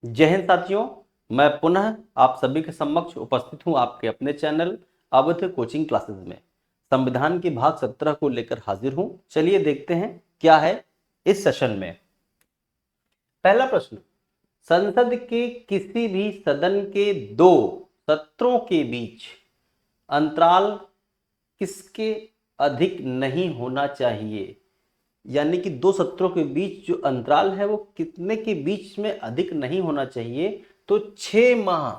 जय हिंद साथियों, मैं पुनः आप सभी के समक्ष उपस्थित हूं आपके अपने चैनल अवध कोचिंग क्लासेस में। संविधान के भाग 17 को लेकर हाजिर हूं। चलिए देखते हैं क्या है इस सेशन में। पहला प्रश्न, संसद के किसी भी सदन के दो सत्रों के बीच अंतराल किसके अधिक नहीं होना चाहिए। यानी कि दो सत्रों के बीच जो अंतराल है वो कितने के बीच में अधिक नहीं होना चाहिए। तो 6 माह,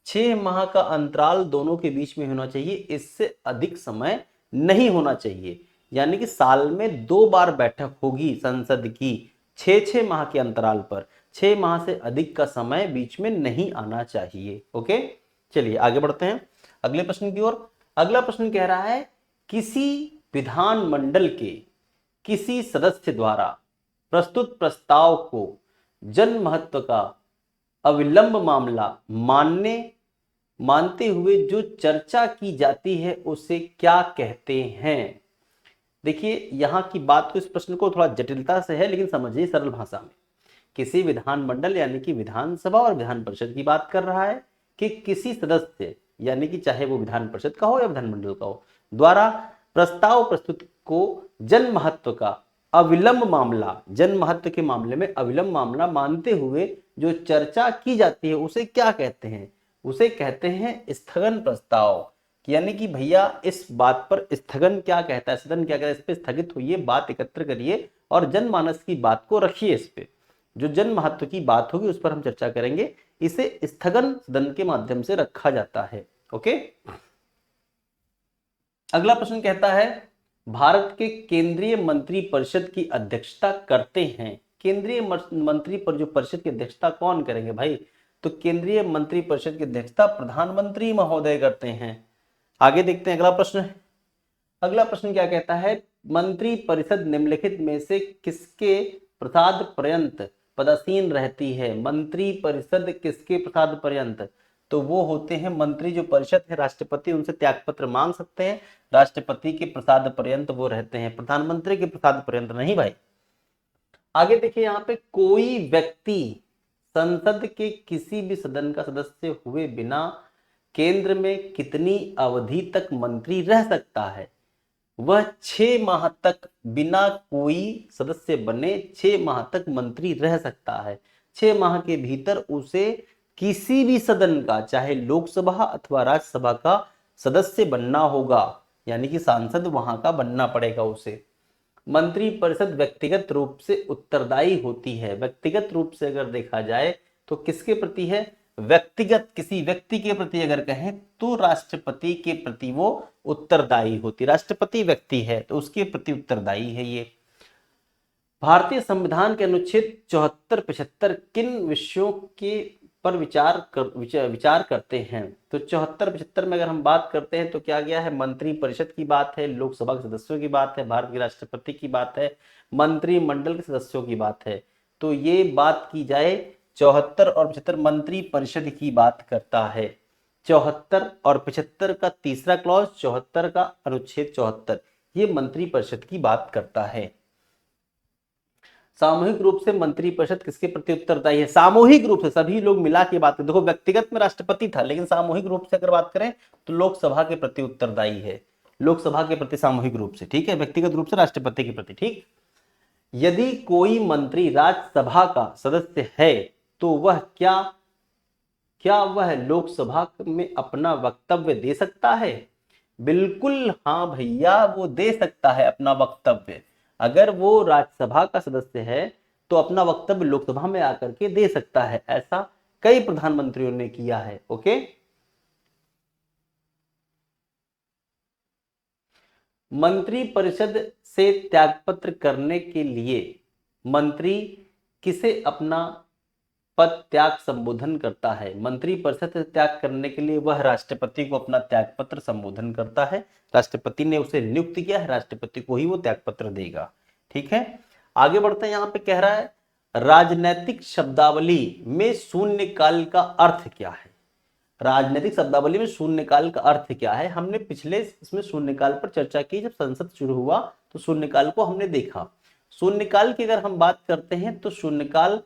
6 माह का अंतराल दोनों के बीच में होना चाहिए, इससे अधिक समय नहीं होना चाहिए। यानी कि साल में 2 बार बैठक होगी संसद की, 6 माह के अंतराल पर। 6 माह से अधिक का समय बीच में नहीं आना चाहिए। ओके, चलिए आगे बढ़ते हैं अगले प्रश्न की ओर। अगला प्रश्न कह रहा है, किसी विधानमंडल के किसी सदस्य द्वारा प्रस्तुत प्रस्ताव को जन महत्व का अविलंब मामला मानते हुए जो चर्चा की जाती है उसे क्या कहते हैं। देखिए यहां की बात तो इस प्रश्न को थोड़ा जटिलता से है, लेकिन समझिए सरल भाषा में। किसी विधानमंडल यानी कि विधानसभा और विधान परिषद की बात कर रहा है कि किसी सदस्य यानी कि चाहे वो विधान परिषद का हो या विधानमंडल का हो द्वारा प्रस्ताव प्रस्तुत को जन महत्व का अविलंब मामला, जन महत्व के मामले में अविलंब मामला मानते हुए जो चर्चा की जाती है उसे क्या कहते हैं। उसे कहते हैं स्थगन प्रस्ताव। यानी कि भैया इस बात पर स्थगन क्या कहता है, सदन क्या कहता है, इस पर स्थगित होइए, बात एकत्र करिए और जनमानस की बात को रखिए। इस पे जो जन महत्व की बात होगी उस पर हम चर्चा करेंगे। इसे स्थगन सदन के माध्यम से रखा जाता है। ओके, अगला प्रश्न कहता है, भारत के केंद्रीय मंत्री परिषद की अध्यक्षता करते हैं। केंद्रीय मंत्री पर जो परिषद की अध्यक्षता कौन करेंगे भाई। तो केंद्रीय मंत्री परिषद की अध्यक्षता प्रधानमंत्री महोदय करते हैं। आगे देखते हैं अगला प्रश्न। अगला प्रश्न क्या कहता है, मंत्री परिषद निम्नलिखित में से किसके प्रसाद पर्यंत पदासीन रहती है। मंत्री परिषद किसके प्रसाद पर्यंत, तो वो होते हैं मंत्री जो परिषद है, राष्ट्रपति उनसे त्यागपत्र मांग सकते हैं, राष्ट्रपति के प्रसाद पर्यंत वो रहते हैं, प्रधानमंत्री के प्रसाद पर्यंत नहीं भाई। आगे देखिए यहाँ पे, कोई व्यक्ति संसद के किसी भी सदन का सदस्य हुए बिना केंद्र में कितनी अवधि तक मंत्री रह सकता है। वह 6 माह तक बिना कोई सदस्य बने 6 माह तक मंत्री रह सकता है। 6 माह के भीतर उसे किसी भी सदन का, चाहे लोकसभा अथवा राज्यसभा का सदस्य बनना होगा, यानी कि सांसद वहां का बनना पड़ेगा उसे। मंत्री परिषद व्यक्तिगत रूप से उत्तरदायी होती है। व्यक्तिगत रूप से अगर देखा जाए तो किसके प्रति है, व्यक्तिगत किसी व्यक्ति के प्रति अगर कहें तो राष्ट्रपति के प्रति वो उत्तरदायी होती। राष्ट्रपति व्यक्ति है तो उसके प्रति उत्तरदायी है ये। भारतीय संविधान के अनुच्छेद 74, 75 किन विषयों के पर विचार करते हैं। तो 74, 75 में अगर हम बात करते हैं तो क्या गया है, मंत्री परिषद की बात है, लोकसभा के सदस्यों की बात है, भारत के राष्ट्रपति की बात है, मंत्रिमंडल के सदस्यों की बात है। तो ये बात की जाए 74 और 75 मंत्री परिषद की बात करता है। 74 और 75 का तीसरा क्लॉज, 74 का अनुच्छेद 74, ये मंत्री परिषद की बात करता है। सामूहिक रूप से मंत्री परिषद किसके प्रति उत्तरदायी है। सामूहिक रूप से सभी लोग मिला के बात करें, देखो व्यक्तिगत में राष्ट्रपति था, लेकिन सामूहिक रूप से अगर बात करें तो लोकसभा के प्रति उत्तरदायी है। लोकसभा के प्रति सामूहिक रूप से, ठीक है, व्यक्तिगत रूप से राष्ट्रपति के प्रति। ठीक, यदि कोई मंत्री राज्यसभा का सदस्य है तो वह क्या वह लोकसभा में अपना वक्तव्य दे सकता है। बिल्कुल हाँ भैया, वो दे सकता है अपना वक्तव्य। अगर वो राज्यसभा का सदस्य है तो अपना वक्तव्य लोकसभा में आकर के दे सकता है। ऐसा कई प्रधानमंत्रियों ने किया है। ओके, मंत्री परिषद से त्यागपत्र करने के लिए मंत्री किसे अपना पद त्याग संबोधन करता है। मंत्री परिषद से त्याग करने के लिए वह राष्ट्रपति को अपना त्यागपत्र संबोधन करता है। राष्ट्रपति ने उसे नियुक्त किया है, राष्ट्रपति को ही वो त्यागपत्र देगा। ठीक है, आगे बढ़ते हैं। यहाँ पे कह रहा है, राजनैतिक शब्दावली में शून्यकाल का अर्थ क्या है। राजनीतिक शब्दावली में शून्यकाल का अर्थ क्या है। हमने पिछले इसमें शून्यकाल पर चर्चा की, जब संसद शुरू हुआ तो शून्यकाल को हमने देखा। शून्यकाल की अगर हम बात करते हैं तो शून्यकाल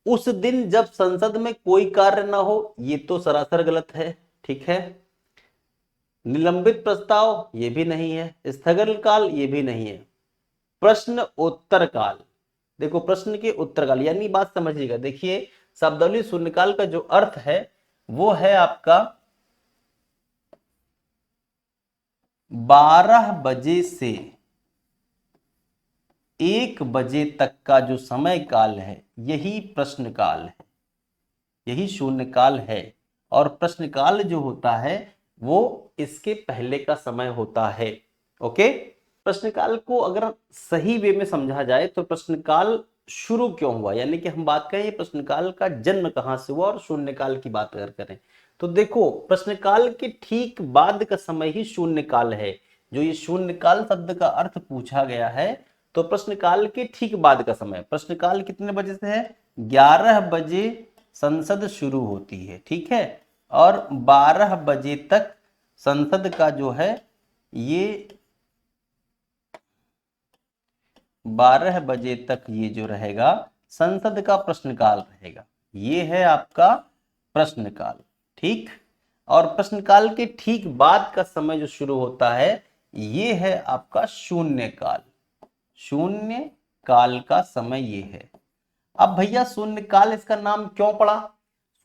उस दिन जब संसद में कोई कार्य ना हो, ये तो सरासर गलत है, ठीक है। निलंबित प्रस्ताव, ये भी नहीं है। स्थगन काल, ये भी नहीं है। प्रश्न उत्तर काल, देखो प्रश्न के उत्तर काल यानी बात समझिएगा, देखिए शब्दावली शून्यकाल का जो अर्थ है वो है आपका 12 बजे से 1 बजे तक का जो समय काल है यही प्रश्न काल है, यही शून्य काल है। और प्रश्न काल जो होता है वो इसके पहले का समय होता है। ओके, प्रश्नकाल को अगर सही वे में समझा जाए तो प्रश्नकाल शुरू क्यों हुआ, यानी कि हम बात करें प्रश्नकाल का जन्म कहां से हुआ और शून्यकाल की बात अगर करें तो देखो प्रश्नकाल के ठीक बाद का समय ही शून्यकाल है। जो ये शून्यकाल शब्द का अर्थ पूछा गया है तो प्रश्नकाल के ठीक बाद का समय, प्रश्नकाल कितने बजे से है, 11 बजे संसद शुरू होती है, ठीक है, और 12 बजे तक संसद का जो है ये 12 बजे तक ये जो रहेगा संसद का प्रश्नकाल रहेगा, ये है आपका प्रश्नकाल, ठीक। और प्रश्नकाल के ठीक बाद का समय जो शुरू होता है ये है आपका शून्यकाल, शून्य काल का समय ये है। अब भैया शून्यकाल इसका नाम क्यों पड़ा,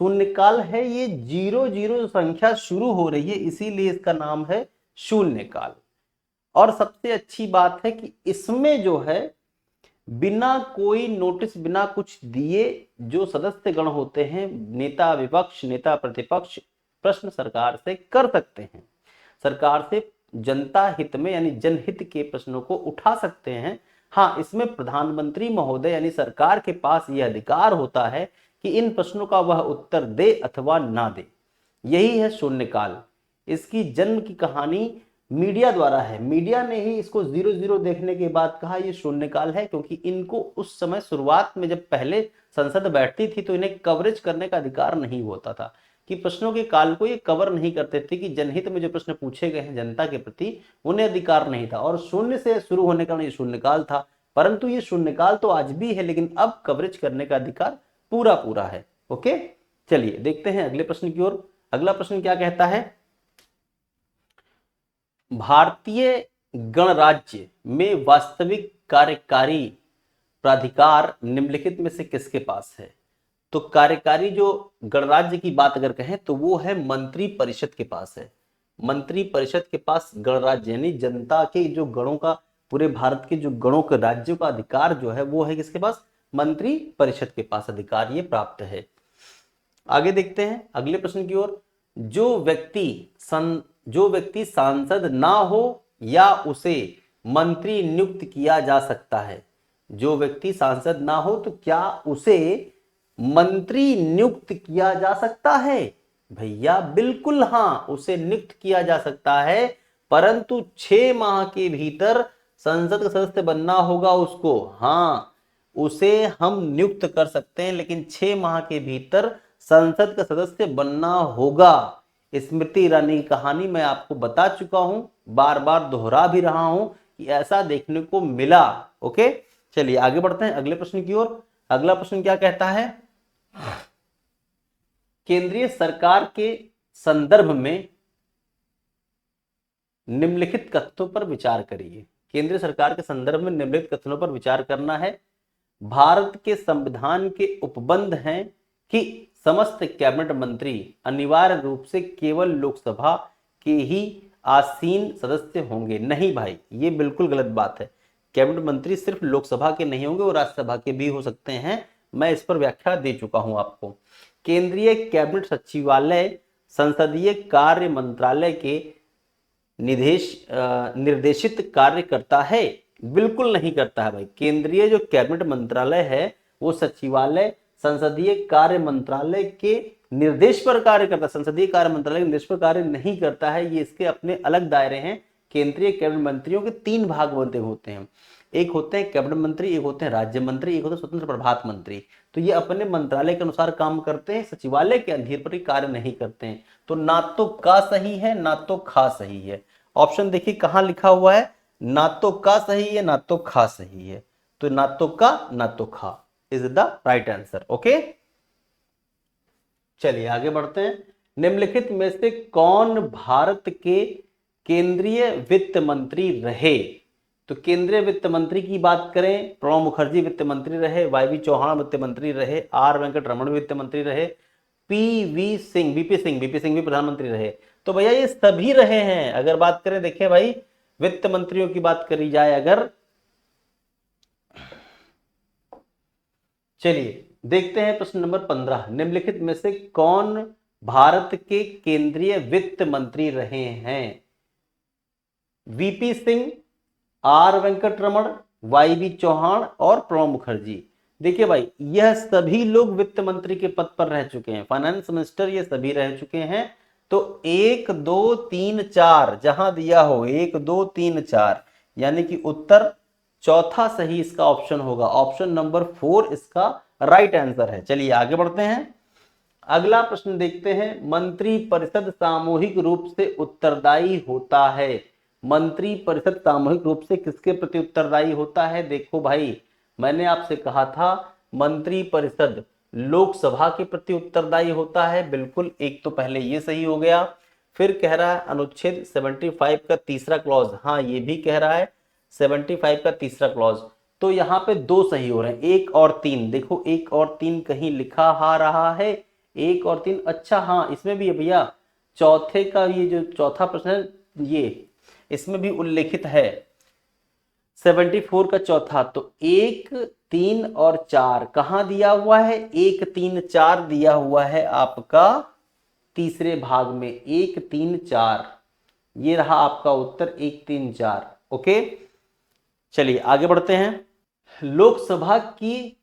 शून्यकाल है ये 00 संख्या शुरू हो रही है इसीलिए इसका नाम है शून्यकाल। और सबसे अच्छी बात है कि इसमें जो है बिना कोई नोटिस बिना कुछ दिए जो सदस्य गण होते हैं, नेता विपक्ष नेता प्रतिपक्ष, प्रश्न सरकार से कर सकते हैं, सरकार से जनता हित में यानी जनहित के प्रश्नों को उठा सकते हैं। हाँ, इसमें प्रधानमंत्री महोदय यानी सरकार के पास यह अधिकार होता है कि इन प्रश्नों का वह उत्तर दे अथवा ना दे, यही है शून्यकाल। इसकी जन्म की कहानी मीडिया द्वारा है, मीडिया ने ही इसको 00 देखने के बाद कहा ये शून्यकाल है, क्योंकि इनको उस समय शुरुआत में जब पहले संसद बैठती थी तो इन्हें कवरेज करने का अधिकार नहीं होता था, कि प्रश्नों के काल को ये कवर नहीं करते थे, कि जनहित में जो प्रश्न पूछे गए हैं जनता के प्रति उन्हें अधिकार नहीं था, और शून्य से शुरू होने का ये शून्यकाल था। परंतु ये शून्यकाल तो आज भी है, लेकिन अब कवरेज करने का अधिकार पूरा पूरा है। ओके, चलिए देखते हैं अगले प्रश्न की ओर। अगला प्रश्न क्या कहता है, भारतीय गणराज्य में वास्तविक कार्यकारी प्राधिकार निम्नलिखित में से किसके पास है। तो कार्यकारी जो गणराज्य की बात अगर कहें तो वो है मंत्री परिषद के पास है, मंत्री परिषद के पास गणराज्य यानी जनता के जो गणों का, पूरे भारत के जो गणों के राज्यों का अधिकार जो है वो है किसके पास, मंत्री परिषद के पास अधिकार ये प्राप्त है। आगे देखते हैं अगले प्रश्न की ओर। जो व्यक्ति सांसद ना हो या उसे मंत्री नियुक्त किया जा सकता है, जो व्यक्ति सांसद ना हो तो क्या उसे मंत्री नियुक्त किया जा सकता है। भैया बिल्कुल हाँ, उसे नियुक्त किया जा सकता है, परंतु 6 माह के भीतर संसद का सदस्य बनना होगा उसको। हाँ, उसे हम नियुक्त कर सकते हैं लेकिन 6 माह के भीतर संसद का सदस्य बनना होगा। स्मृति ईरानी की कहानी मैं आपको बता चुका हूं, बार बार दोहरा भी रहा हूं कि ऐसा देखने को मिला। ओके, चलिए आगे बढ़ते हैं अगले प्रश्न की ओर। अगला प्रश्न क्या कहता है, केंद्रीय सरकार के संदर्भ में निम्नलिखित कथनों पर विचार करिए। केंद्रीय सरकार के संदर्भ में निम्नलिखित कथनों पर विचार करना है। भारत के संविधान के उपबंध हैं कि समस्त कैबिनेट मंत्री अनिवार्य रूप से केवल लोकसभा के ही आसीन सदस्य होंगे। नहीं भाई, ये बिल्कुल गलत बात है। कैबिनेट मंत्री सिर्फ लोकसभा के नहीं होंगे, वो राज्यसभा के भी हो सकते हैं। मैं इस पर व्याख्या दे चुका हूं आपको। केंद्रीय कैबिनेट सचिवालय संसदीय कार्य मंत्रालय के निर्देशित कार्य करता है, बिल्कुल नहीं करता है भाई। केंद्रीय जो कैबिनेट मंत्रालय है वो सचिवालय संसदीय कार्य मंत्रालय के निर्देश पर कार्य करता है, संसदीय कार्य मंत्रालय के निर्देश पर कार्य नहीं करता है। ये इसके अपने अलग दायरे हैं। केंद्रीय कैबिनेट मंत्रियों के 3 भाग बनते होते हैं, एक होते हैं कैबिनेट मंत्री, एक होते हैं राज्य मंत्री, एक होते हैं स्वतंत्र प्रभार मंत्री। तो ये अपने मंत्रालय के अनुसार काम करते हैं, सचिवालय के अधीन पर कार्य नहीं करते हैं। तो ना तो का सही है ना तो खा सही है। ऑप्शन देखिए कहां लिखा हुआ है, ना तो का सही है ना तो खा सही है। तो ना तो का ना तो खा is the right answer. Okay, चलिए आगे बढ़ते हैं। निम्नलिखित में से कौन भारत के केंद्रीय वित्त मंत्री रहे? तो केंद्रीय वित्त मंत्री की बात करें, प्रणब मुखर्जी वित्त मंत्री रहे, वाईवी चौहान वित्त मंत्री रहे, आर वेंकट रमन वित्त मंत्री रहे, पीवी सिंह, बीपी सिंह भी प्रधानमंत्री रहे। तो भैया ये सभी रहे हैं। अगर बात करें, देखिए भाई, वित्त मंत्रियों की बात करी जाए अगर, चलिए देखते हैं प्रश्न नंबर 15। निम्नलिखित में से कौन भारत के केंद्रीय वित्त मंत्री रहे हैं? VP Singh, R Venkat Raman, YB Chauhan और प्रणब मुखर्जी। देखिए भाई, यह सभी लोग वित्त मंत्री के पद पर रह चुके हैं, फाइनेंस मिनिस्टर ये सभी रह चुके हैं। तो 1 2 3 4 जहां दिया हो 1 2 3 4, यानी कि उत्तर चौथा सही इसका ऑप्शन होगा। ऑप्शन नंबर 4 इसका राइट आंसर है। चलिए आगे बढ़ते हैं। अगला प्रश्न देखते हैं। मंत्री परिषद सामूहिक रूप से उत्तरदायी होता है। मंत्री परिषद सामूहिक रूप से किसके प्रति उत्तरदायी होता है? देखो भाई, मैंने आपसे कहा था मंत्री परिषद लोकसभा के प्रति उत्तरदायी होता है। बिल्कुल, एक तो पहले ये सही हो गया। फिर कह रहा है अनुच्छेद 75 का तीसरा क्लॉज, हाँ ये भी कह रहा है 75 का तीसरा क्लॉज। तो यहाँ पे दो सही हो रहे हैं, 1 और 3। देखो 1 और 3 कहीं लिखा आ रहा है, 1 और 3, अच्छा हाँ इसमें भी है भैया। चौथे का ये जो चौथा प्रश्न है, ये इसमें भी उल्लेखित है 74 का चौथा। तो 1 3 और 4 कहां दिया हुआ है? 1 3 4 दिया हुआ है आपका तीसरे भाग में, 1 3 4। ये रहा आपका उत्तर 1 3 4। ओके, चलिए आगे बढ़ते हैं। लोकसभा की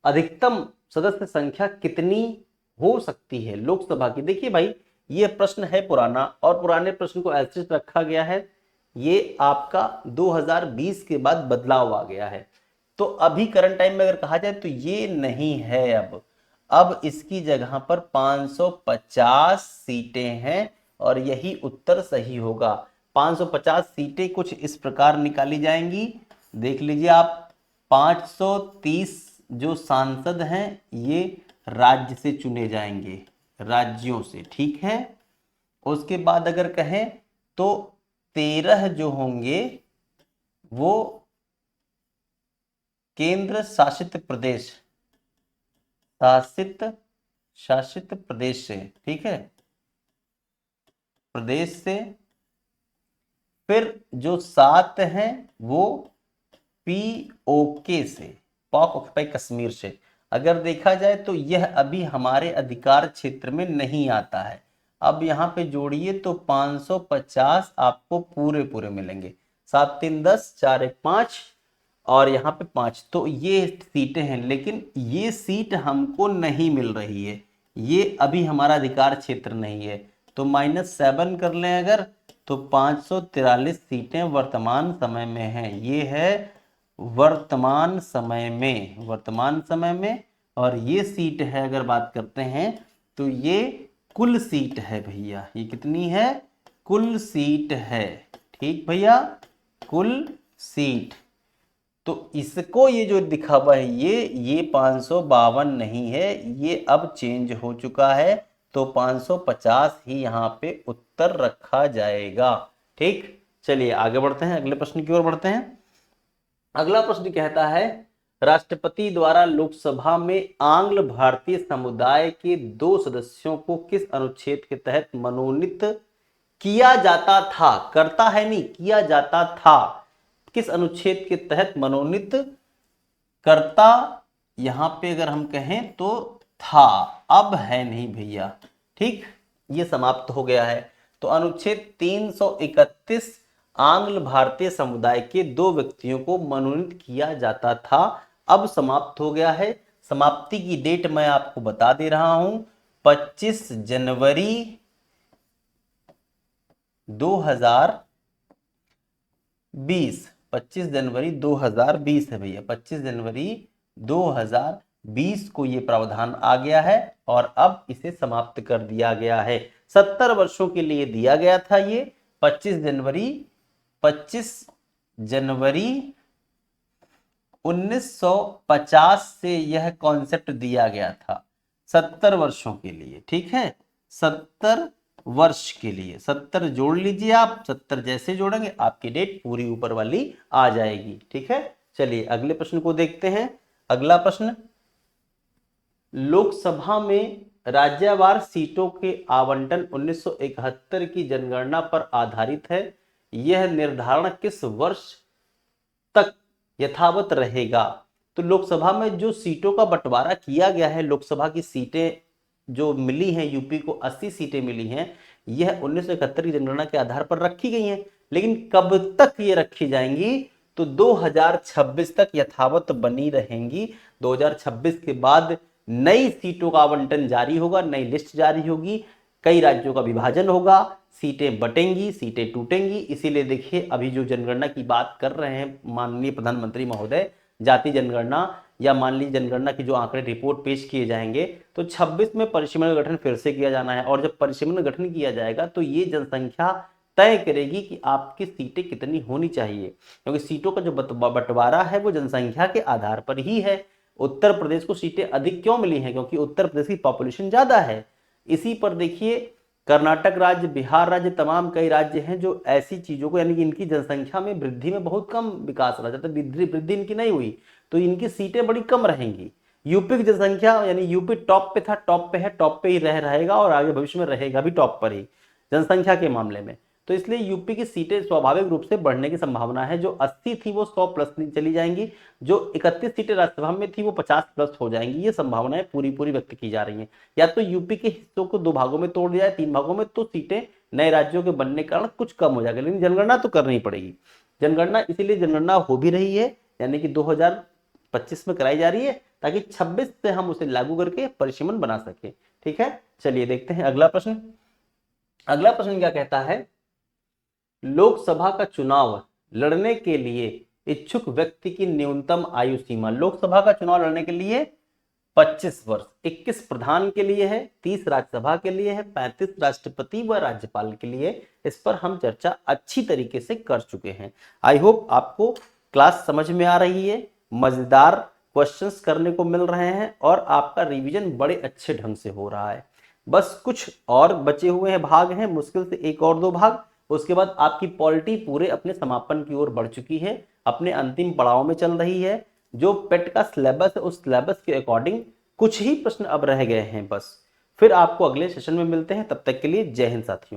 अधिकतम सदस्य संख्या कितनी हो सकती है? लोकसभा की, देखिए भाई ये प्रश्न है पुराना, और पुराने प्रश्न को ऐसे रखा गया है। ये आपका 2020 के बाद बदलाव आ गया है। तो अभी करंट टाइम में अगर कहा जाए तो ये नहीं है। अब इसकी जगह पर 550 सीटें हैं और यही उत्तर सही होगा। 550 सीटें कुछ इस प्रकार निकाली जाएंगी, देख लीजिए आप। 530 जो सांसद हैं ये राज्य से चुने जाएंगे, राज्यों से, ठीक है। उसके बाद अगर कहें तो 13 जो होंगे वो केंद्र शासित प्रदेश, शासित प्रदेश से, ठीक है, प्रदेश से। फिर जो 7 हैं वो पीओके से, पाक ऑक्यूपाई कश्मीर से। अगर देखा जाए तो यह अभी हमारे अधिकार क्षेत्र में नहीं आता है। अब यहाँ पे जोड़िए तो 550 आपको पूरे पूरे मिलेंगे। 7 3 10, 4 1 5 और यहाँ पे 5। तो ये सीटें हैं, लेकिन ये सीट हमको नहीं मिल रही है, ये अभी हमारा अधिकार क्षेत्र नहीं है। तो -7 कर लें अगर, तो 543 सीटें वर्तमान समय में हैं। ये है वर्तमान समय में। और ये सीट है, अगर बात करते हैं तो ये कुल सीट है भैया। ये कितनी है? कुल सीट है, ठीक भैया, कुल सीट। तो इसको ये जो दिखा हुआ है ये 552 नहीं है, ये अब चेंज हो चुका है। तो 550 ही यहाँ पे उत्तर रखा जाएगा, ठीक। चलिए आगे बढ़ते हैं, अगले प्रश्न की ओर बढ़ते हैं। अगला प्रश्न कहता है, राष्ट्रपति द्वारा लोकसभा में आंग्ल भारतीय समुदाय के 2 सदस्यों को किस अनुच्छेद के तहत मनोनीत किया जाता था? करता है नहीं, किया जाता था। किस अनुच्छेद के तहत मनोनीत करता, यहां पे अगर हम कहें तो था, अब है नहीं भैया, ठीक, ये समाप्त हो गया है। तो अनुच्छेद 331 आंग्ल भारतीय समुदाय के 2 व्यक्तियों को मनोनीत किया जाता था, अब समाप्त हो गया है। समाप्ति की डेट मैं आपको बता दे रहा हूं, 25 जनवरी 2020। 25 जनवरी 2020 है भैया, 25 जनवरी 2020 को ये प्रावधान आ गया है और अब इसे समाप्त कर दिया गया है। 70 वर्षों के लिए दिया गया था ये। 25 जनवरी 1950 से यह कॉन्सेप्ट दिया गया था। 70 वर्षों के लिए, ठीक है, 70 वर्ष के लिए 70 जोड़ लीजिए आप, 70 जैसे जोड़ेंगे आपकी डेट पूरी ऊपर वाली आ जाएगी, ठीक है। चलिए अगले प्रश्न को देखते हैं। अगला प्रश्न, लोकसभा में राज्यवार सीटों के आवंटन 1971 की जनगणना पर आधारित है। यह निर्धारण किस वर्ष तक यथावत रहेगा? तो लोकसभा में जो सीटों का बंटवारा किया गया है, लोकसभा की सीटें जो मिली हैं, यूपी को 80 सीटें मिली हैं, यह 1971 की जनगणना के आधार पर रखी गई हैं। लेकिन कब तक ये रखी जाएंगी? तो 2026 तक यथावत बनी रहेंगी। 2026 के बाद नई सीटों का आवंटन जारी होगा, नई लिस्ट जारी होगी, कई राज्यों का विभाजन होगा, सीटें बटेंगी, सीटें टूटेंगी। इसीलिए देखिए अभी जो जनगणना की बात कर रहे हैं माननीय प्रधानमंत्री महोदय, जाति जनगणना या मान लीजिए जनगणना की जो आंकड़े रिपोर्ट पेश किए जाएंगे, तो 26 में परिसीमन का गठन फिर से किया जाना है। और जब परिसीमन गठन किया जाएगा तो ये जनसंख्या तय करेगी कि आपकी सीटें कितनी होनी चाहिए, क्योंकि सीटों का जो बंटवारा है वो जनसंख्या के आधार पर ही है। उत्तर प्रदेश को सीटें अधिक क्यों मिली हैं? क्योंकि उत्तर प्रदेश की पॉपुलेशन ज्यादा है। इसी पर देखिए कर्नाटक राज्य, बिहार राज्य, तमाम कई राज्य हैं जो ऐसी चीजों को, यानी कि इनकी जनसंख्या में वृद्धि में बहुत कम विकास रहा, जब तक वृद्धि इनकी नहीं हुई तो इनकी सीटें बड़ी कम रहेंगी। यूपी की जनसंख्या, यानी यूपी टॉप पे था, टॉप पे है, टॉप पे ही रहेगा और आगे भविष्य में रहेगा भी टॉप पर ही जनसंख्या के मामले में। तो इसलिए यूपी की सीटें स्वाभाविक रूप से बढ़ने की संभावना है। जो 80 थी वो 100 प्लस चली जाएंगी, जो 31 सीटें राज्यसभा में थी वो 50 प्लस हो जाएंगी। ये संभावनाएं पूरी व्यक्त की जा रही हैं। या तो यूपी के हिस्सों को 2 भागों में तोड़ दिया जाए, 3 भागों में, तो सीटें नए राज्यों के बनने के कारण कुछ कम हो जाएगी, लेकिन जनगणना तो करनी पड़ेगी। जनगणना इसीलिए जनगणना हो भी रही है, यानी कि 2025 में कराई जा रही है, ताकि 26 से हम उसे लागू करके परिसीमन बना सके, ठीक है। चलिए देखते हैं अगला प्रश्न। अगला प्रश्न क्या कहता है? लोकसभा का चुनाव लड़ने के लिए इच्छुक व्यक्ति की न्यूनतम आयु सीमा। लोकसभा का चुनाव लड़ने के लिए 25 वर्ष, 21 प्रधान के लिए है, 30 राज्यसभा के लिए है, 35 राष्ट्रपति व राज्यपाल के लिए। इस पर हम चर्चा अच्छी तरीके से कर चुके हैं। आई होप आपको क्लास समझ में आ रही है, मजेदार क्वेश्चंस करने को मिल रहे हैं और आपका रिवीजन बड़े अच्छे ढंग से हो रहा है। बस कुछ और बचे हुए हैं, भाग हैं, मुश्किल से 1 और 2 भाग, उसके बाद आपकी पॉलिटी पूरे अपने समापन की ओर बढ़ चुकी है, अपने अंतिम पड़ाव में चल रही है। जो पेट का सिलेबस है उस सिलेबस के अकॉर्डिंग कुछ ही प्रश्न अब रह गए हैं बस। फिर आपको अगले सेशन में मिलते हैं, तब तक के लिए जय हिंद साथियों।